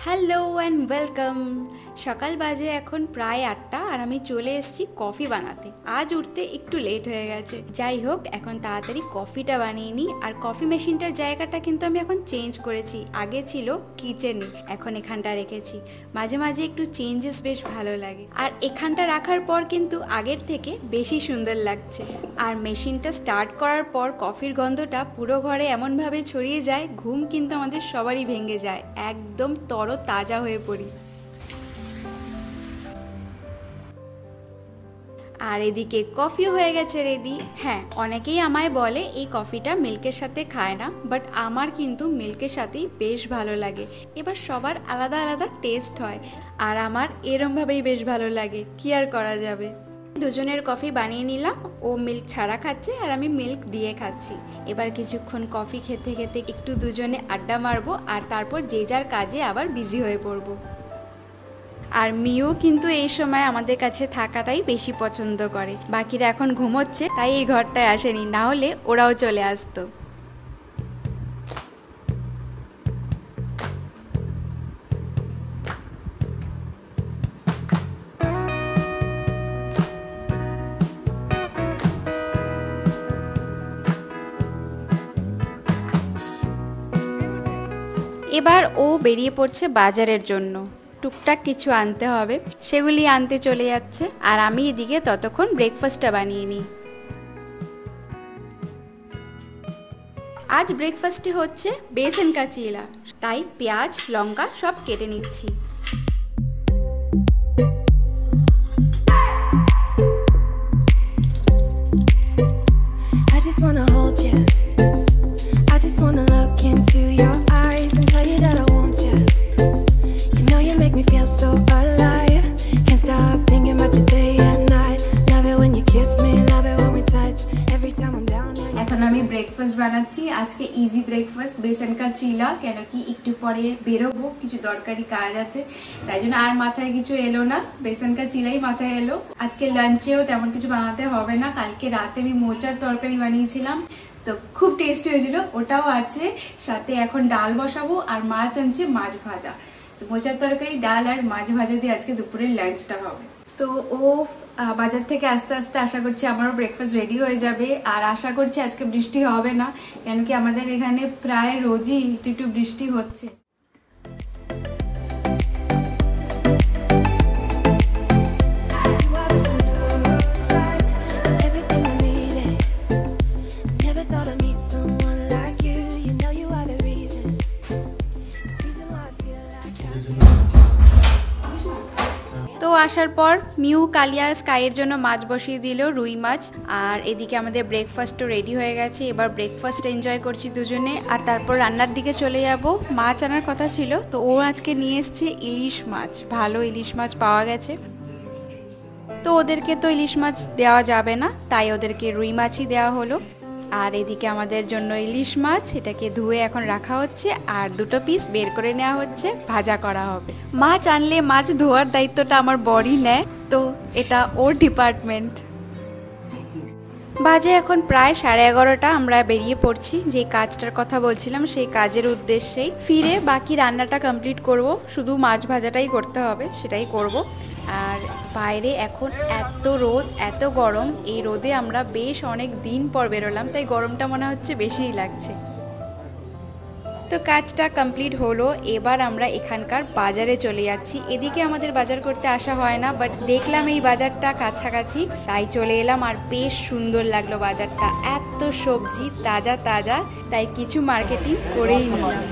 Hello and welcome. সকাল বাজে এখন প্রায় 8টা আর আমি চলে এসেছি কফি বানাতে। আজ উঠতে একটু লেট হয়ে গেছে, যাই হোক এখন তাড়াতাড়ি কফিটা বানিয়ে নিই। আর কফি মেশিনটার জায়গাটা কিন্তু আমি এখন চেঞ্জ করেছি, আগে ছিল কিচেনে, এখন এখানটা রেখেছি। মাঝে মাঝে একটু চেঞ্জেস বেশ ভালো লাগে, আর এখানটা রাখার পর কিন্তু আগের থেকে বেশি সুন্দর লাগছে। আর মেশিনটা স্টার্ট করার পর কফির গন্ধটা পুরো ঘরে এমনভাবে ছড়িয়ে যায়, ঘুম কিন্তু আমাদের সবারই ভেঙে যায়, একদম তাজা হয়ে পড়ি। আর এদিকে কফিও হয়ে গেছে রেডি। হ্যাঁ, অনেকেই আমায় বলে এই কফিটা মিল্কের সাথে খায় না, বাট আমার কিন্তু মিল্কের সাথেই বেশ ভালো লাগে। এবার সবার আলাদা আলাদা টেস্ট হয়, আর আমার এরমভাবেই বেশ ভালো লাগে, কি আর করা যাবে। দুজনের কফি বানিয়ে নিলাম, ও মিল্ক ছাড়া খাচ্ছে আর আমি মিল্ক দিয়ে খাচ্ছি। এবার কিছুক্ষণ কফি খেতে খেতে একটু দুজনে আড্ডা মারবো, আর তারপর যে যার কাজে আবার বিজি হয়ে পড়বো। আর মিও কিন্তু এই সময় আমাদের কাছে থাকাটাই বেশি পছন্দ করে। বাকিরা এখন ঘুমোচ্ছে, তাই এই ঘরটায় আসেনি, না হলে ওরাও চলে আসতো। এবার ও বেরিয়ে পড়ছে বাজারের জন্য, টুকটাক কিছু আনতে হবে, সেগুলি আনতে চলে যাচ্ছে। আর আমি এদিকে ততক্ষণ ব্রেকফাস্টটা বানিয়ে নিই। আজ ব্রেকফাস্টে হচ্ছে বেসন কা চিলা, তাই পেঁয়াজ লঙ্কা সব কেটে নিচ্ছি। I just wanna hold you. I just wanna look into your eyes and tell you that I want you. You know you make me feel so alive. Can't stop thinking about you day and night. Love it when you kiss me, love it when we touch. Every time I'm down. এখন আমি breakfast বানাচ্ছি, আজকে easy breakfast বেসন কা চিলা, কেন কি একটু পরে বেরোবো, কিছু দরকারি কাজ আছে, তাই জন্য আর মাথায় কিছু এলো না, বেসন কা চিলাই মাথায় এলো। আজকে লাঞ্চেও তেমন কিছু বানাতে হবে না, কালকে রাতে আমি মোচার তরকারি বানিয়েছিলাম, তো খুব টেস্টি হয়েছিল, ওটাও আছে। সাথে এখন ডাল বসাবো, আর মাছ আনছে মাছ ভাজা। তো মোচার তরকারি, ডাল আর মাছ ভাজা দিয়ে আজকে দুপুরের লাঞ্চটা হবে। তো ও বাজার থেকে আস্তে আস্তে আশা করছি আমারও ব্রেকফাস্ট রেডি হয়ে যাবে। আর আশা করছি আজকে বৃষ্টি হবে না, কেন কি আমাদের এখানে প্রায় রোজই একটু একটু বৃষ্টি হচ্ছে। তো আসার পর মিউ কালিয়া স্কাইয়ের জন্য মাছ বসিয়ে দিল, রুই মাছ। আর এদিকে আমাদের ব্রেকফাস্টও রেডি হয়ে গেছে, এবার ব্রেকফাস্ট এনজয় করছি দুজনে। আর তারপর রান্নার দিকে চলে যাব। মাছ আনার কথা ছিল, তো ও আজকে নিয়ে এসছে ইলিশ মাছ, ভালো ইলিশ মাছ পাওয়া গেছে। তো ওদেরকে তো ইলিশ মাছ দেওয়া যাবে না, তাই ওদেরকে রুই মাছই দেওয়া হলো। আর এদিকে আমাদের জন্য ইলিশ মাছ, এটাকে ধুয়ে এখন রাখা হচ্ছে, আর দুটো পিস বের করে নেওয়া হচ্ছে, ভাজা করা হবে। মাছ আনলে মাছ ধোয়ার দায়িত্বটা আমার বরই নেয়, তো এটা ওর ডিপার্টমেন্ট। বাজে এখন প্রায় 11:30, আমরা বেরিয়ে পড়ছি। যে কাজটার কথা বলছিলাম সেই কাজের উদ্দেশ্যেই ফিরে বাকি রান্নাটা কমপ্লিট করব, শুধু মাছ ভাজাটাই করতে হবে, সেটাই করব। আর বাইরে এখন এত রোদ, এত গরম, এই রোদে আমরা বেশ অনেক দিন পর বেরোলাম, তাই গরমটা মনে হচ্ছে বেশিই লাগছে। তো কাজটা কমপ্লিট হলো, এবার আমরা এখানকার বাজারে চলে যাচ্ছি। এদিকে আমাদের বাজার করতে আসা হয় না, বাট দেখলাম এই বাজারটা কাছাকাছি, তাই চলে এলাম। আর বেশ সুন্দর লাগলো বাজারটা, এত সবজি তাজা তাজা, তাই কিছু মার্কেটিং করেই নিলাম।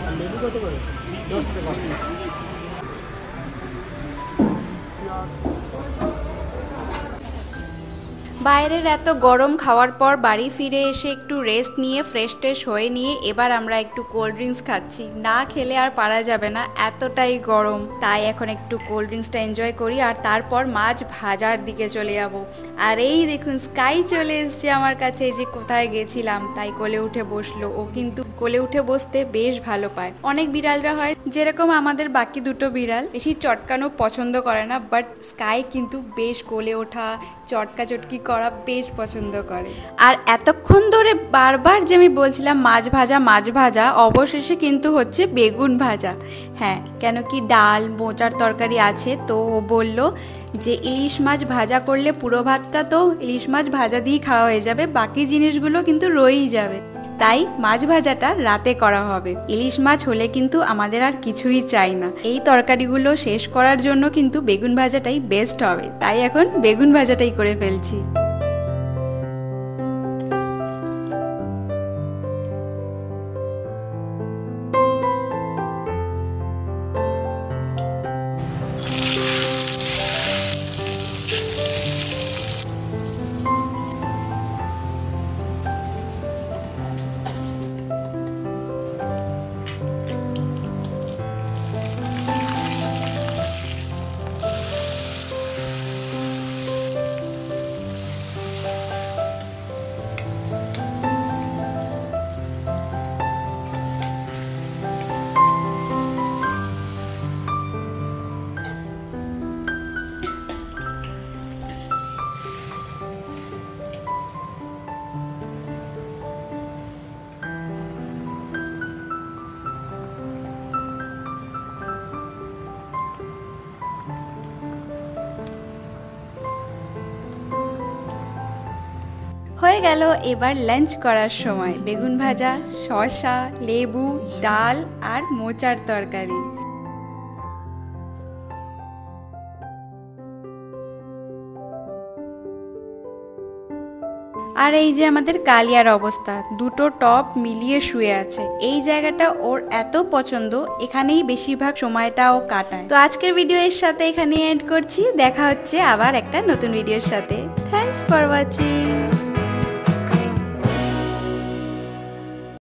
বাইরের এত গরম খাওয়ার পর বাড়ি ফিরে এসে একটু রেস্ট নিয়ে ফ্রেশ ট্রেশ হয়ে নিয়ে এবার আমরা একটু কোল্ড ড্রিঙ্কস খাচ্ছি। না খেলে আর পারা যাবে না, এতটাই গরম, তাই এখন একটু কোল্ড ড্রিঙ্কসটা এনজয় করি। আর তারপর মাছ ভাজার দিকে চলে যাব। আর এই দেখুন স্কাই চলে এসছে আমার কাছে, এই যে কোথায় গেছিলাম তাই কোলে উঠে বসলো। ও কিন্তু কোলে উঠে বসতে বেশ ভালো পায়। অনেক বিড়ালরা হয় যেরকম আমাদের বাকি দুটো বিড়াল বেশি চটকানো পছন্দ করে না, বাট স্কাই কিন্তু বেশ কোলে ওঠা চটকা চটকি করা বেশ পছন্দ করে। আর এতক্ষণ ধরে বারবার যে আমি বলছিলাম মাছ ভাজা, অবশেষে কিন্তু হচ্ছে বেগুন ভাজা। হ্যাঁ, কেন কি ডাল মোচার তরকারি আছে, তো ও বলল যে ইলিশ মাছ ভাজা করলে পুরো ভাতটা তো ইলিশ মাছ ভাজা দিয়েই খাওয়া হয়ে যাবে, বাকি জিনিসগুলো কিন্তু রয়েই যাবে। তাই মাছ ভাজাটা রাতে করা হবে। ইলিশ মাছ হলে কিন্তু আমাদের আর কিছুই চাই না। এই তরকারিগুলো শেষ করার জন্য কিন্তু বেগুন ভাজাটাই বেস্ট হবে, তাই এখন বেগুন ভাজাটাই করে ফেলছি। হয়ে গেল এবার লাঞ্চ করার সময়। বেগুন ভাজা, শসা, লেবু, ডাল আর মোচার তরকারি। আর এই যে আমাদের কালিয়ার অবস্থা, দুটো টপ মিলিয়ে শুয়ে আছে। এই জায়গাটা ওর এত পছন্দ, এখানেই বেশিরভাগ সময়টা ও কাটায়। তো আজকের ভিডিও এর সাথে এখানেই এন্ড করছি। দেখা হচ্ছে আবার একটা নতুন ভিডিওর সাথে। Thanks for watching.